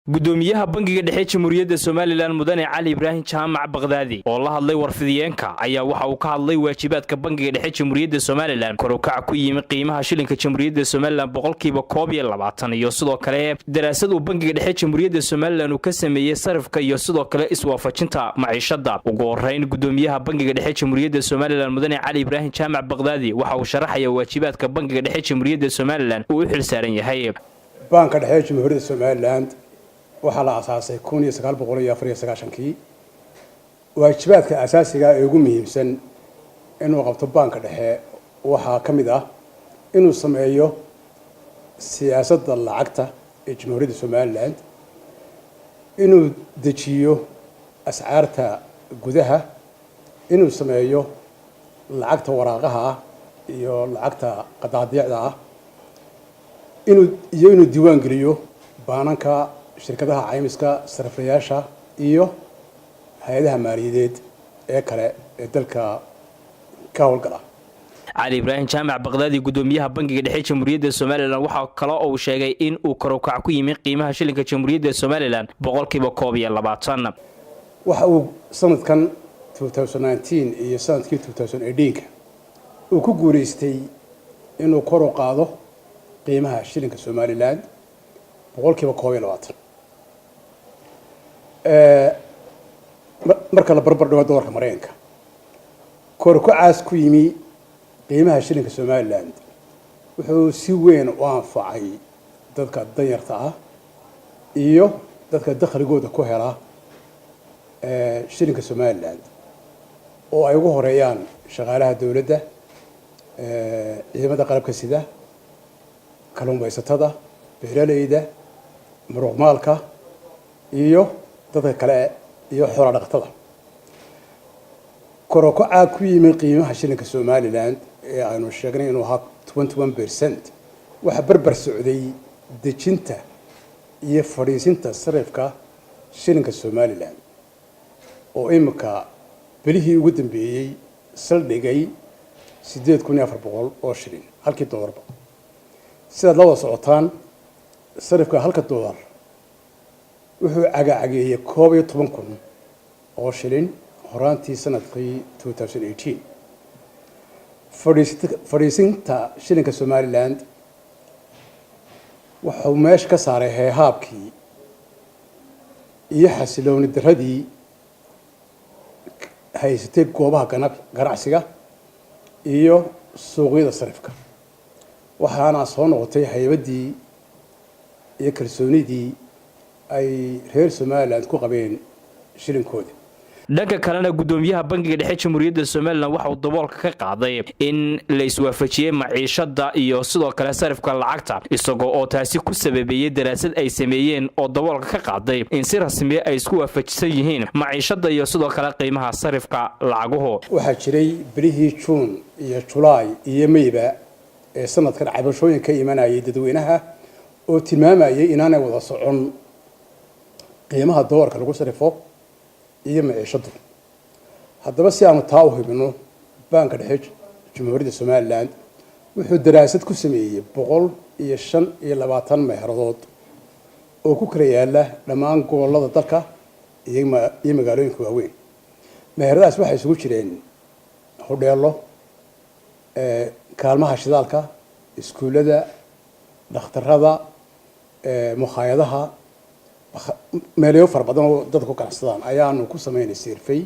gudoomiyaha bangiga dhexe Jamhuuriyadda Soomaaliland Mudane Cali Ibrahim Jaamac Baqdaadi oo la hadlay warfidiyeenka ayaa waxa uu ka hadlay waajibaadka bangiga dhexe Jamhuuriyadda Soomaaliland kor u kac ku yimid qiimaha shilinka Jamhuuriyadda Soomaaliland boqolkiiba 22 iyo sidoo kale daraasad uu bangiga dhexe Jamhuuriyadda Soomaaliland uu ka sameeyay sarifka iyo sidoo kale iswaafajinta maciishada ugu horeyn gudoomiyaha bangiga dhexe Jamhuuriyadda Soomaaliland Mudane Cali Ibrahim Jaamac Baqdaadi waxa uu sharaxay waajibaadka bangiga dhexe Jamhuuriyadda Soomaaliland uu xil saaran yahay banka dhexe Jamhuuriyadda Soomaaliland waxaa la aasaasay 1994 waajibaadka asaasiga ee ugu muhiimsan inuu qabto banka dhexe waxaa ka mid ah inuu sameeyo siyaasadda lacagta ee Jamhuuriyadda Soomaaliland inuu dejiyo ascaarta gudaha inuu sameeyo lacagta waraaqaha iyo lacagta qadaadiicda inuu diiwaan geliyo baananka shirkadaha caymiska sariflayaasha iyo hay'adaha maaliyadeed ee kale ee dalka ka howlgala Cali Ibrahim Jaamac Baqdaadi gudoomiyaha bangiga dhexe Jamhuuriyadda Soomaaliland waxa kale oo uu sheegay in uu kor u kac ku yimid qiimaha shilinka Jamhuuriyadda Soomaaliland boqolkiiba 22 waxa uu sanadkan 2019 iyo sanadkii 2018 uu ku guuleystay inuu kor u qaado qiimaha shilinka Soomaaliland boqolkiiba 22 marka la barbar dhigo dolarka Mareykanka kor u kacaas ku yimi qiimaha shilinka Soomaaliland wuxuu si weyn u anfacay dadka danyarta ah iyo dadka dakhligooda ku hela shilinka Soomaaliland oo ay ugu horeeyaan shaqaalaha dawladda ciidamada qalabka sida kalluumaysatada beeralayda muruqmaalka iyo dadka kale iyo xoolo dhaqatada kor u kaca ku yimid qiimaha shilinka Soomaaliland ee aanu sheegnay inuu ahaa 21% waxa barbar socday dejinta iyo fariisinta sarifka shilinka Soomaaliland oo imika bilihii ugu dambeeyay saldhigay 8400 oo shilin halkii doolarba sida loo socotaan sarifka halka doolar wuxuu cagacageeyay 11,000 oo shilin horaantii sanadkii 2018 fariisinta shilinka Somaliland wuxuu meesha ka saaray heehaabkii iyo xasilooni daradii haysatay goobaha ganacsiga iyo suuqyada sarifka waxaana soo noqotay haybadii iyo kalsoonidii ay reer Somaliland ku qabeen shilinkooda dhanka kalena gudoomiyaha bangiga dhexe Jamhuuriyadda Soomaaliland waxa uu daboolka ka qaaday in la iswaafajiyay maciishada iyo sidoo kale sarifka lacagta isagoo oo taasi ku sababeeyay daraasad ay sameeyeen oo daboolka ka qaaday in si rasmi ah ay isku waafajisan yihiin maciishada iyo sidoo kale qiimaha sarifka lacaguhu waxa jiray bilihii June iyo July iyo Mayba ee sanadkan cabashooyin ka imanayay dadweynaha oo tilmaamayay inaanay wada socon qiimaha doolarka lagu sarifo iyo maciishadu haddaba si aanu taa u hubino banka dhexe Jamhuuriyadda Soomaaliland wuxuu daraasad ku sameeyay 125 meehradood oo ku kala yaala dhammaan gobollada dalka iyo magaalooyinka waaweyn meheradaas waxay isugu jireen hodheelo kaalmaha shidaalka iskuulada dhakhtarada mukhayadaha meelayo fara badan oo dadku ganacsadaan ayaanu ku sameynay survey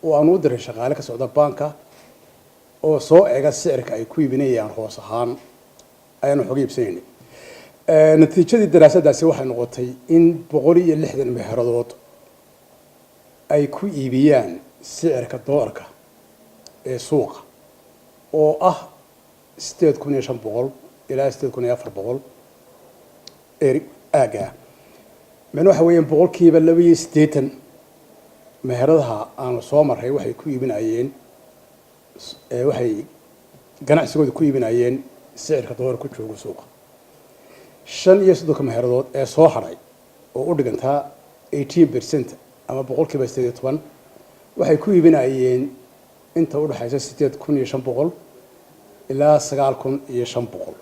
oo aanu u diray shaqaale ka socda banka oo soo eega sicirka ay ku iibinayaan hoos ahaan ayaanu xog iibsanaynay natiijadii daraasadaasi waxay noqotay in 160 meehradood ay ku iibiyaan sicirka doolarka ee suuqa oo ah 8500 ilaa 8400 aaga من waxa weeyaan boqolkiiba 82 meheradaha aan soo maray waxay ku iibinayeen waxay ganacsigooda ku iibinayeen sicirka doolarka ku joogo suuqa 35 meheradood ee soo haray oo u dhigantaa 18% ama boqolkiiba 18 waxay ku iibinayeen inta u dhaxaysa 8500 ilaa 9500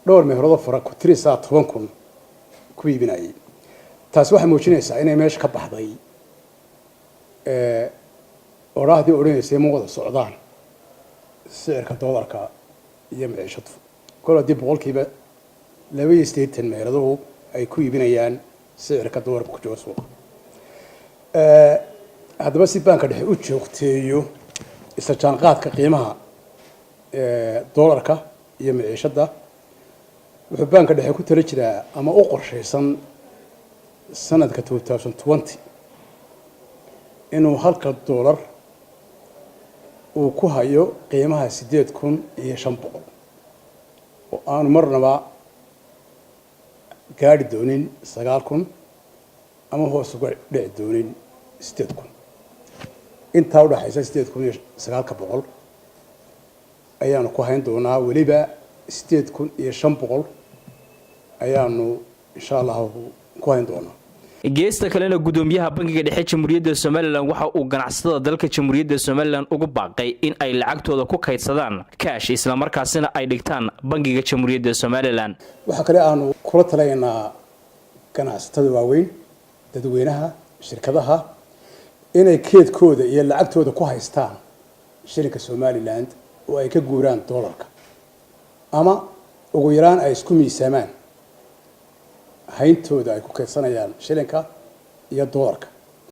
dhowr meheradoo fara ku tirisa 10000 ku iibinayay taasi waxay muujinaysaa inay meesha ka baxday oraahdii odhanaysay ma wada socdaan sicirka doolarka iyo maciishadu kol haddii boqolkiiba 82 meeladuhu ay ku iibinayaan sicirka doolarka ku jooga suuqa haddaba si baanka dhexe u joogteeyo isla jaanqaadka qiimaha doolarka iyo maciishada wuxuu baanka dhexe ku tala jiraa ama u qorshaysan sanadka 2020 inuu halka doolar uu ku hayo qiimaha 8,500 oo aanu marnaba gaari doonin 9,000 ama hoos uga dhici doonin 8,000 intaa u dhaxaysa 8,900 ayaanu ku hayn doonaa weliba 8,500 ayaanu insha Allah ku hayn doonaa geesta kalena gudoomiyaha bangiga dhexe jamhuuriyadda Soomaaliland waxa uu ganacsatada dalka jamhuuriyadda Soomaaliland ugu baaqay in ay lacagtooda ku kaydsadaan cash isla markaasina ay dhigtaan bangiga jamhuuriyadda Soomaaliland waxa kale aanu kula talaynaa ganacsatada waaweyn dadweynaha shirkadaha inay keedkooda iyo lacagtooda ku haystaan shilinka Soomaaliland oo ay ka guuraan doolarka ama ugu yaraan ay isku miisaamaan hayntooda ay ku kaydsanayaan shilinka iyo doolarka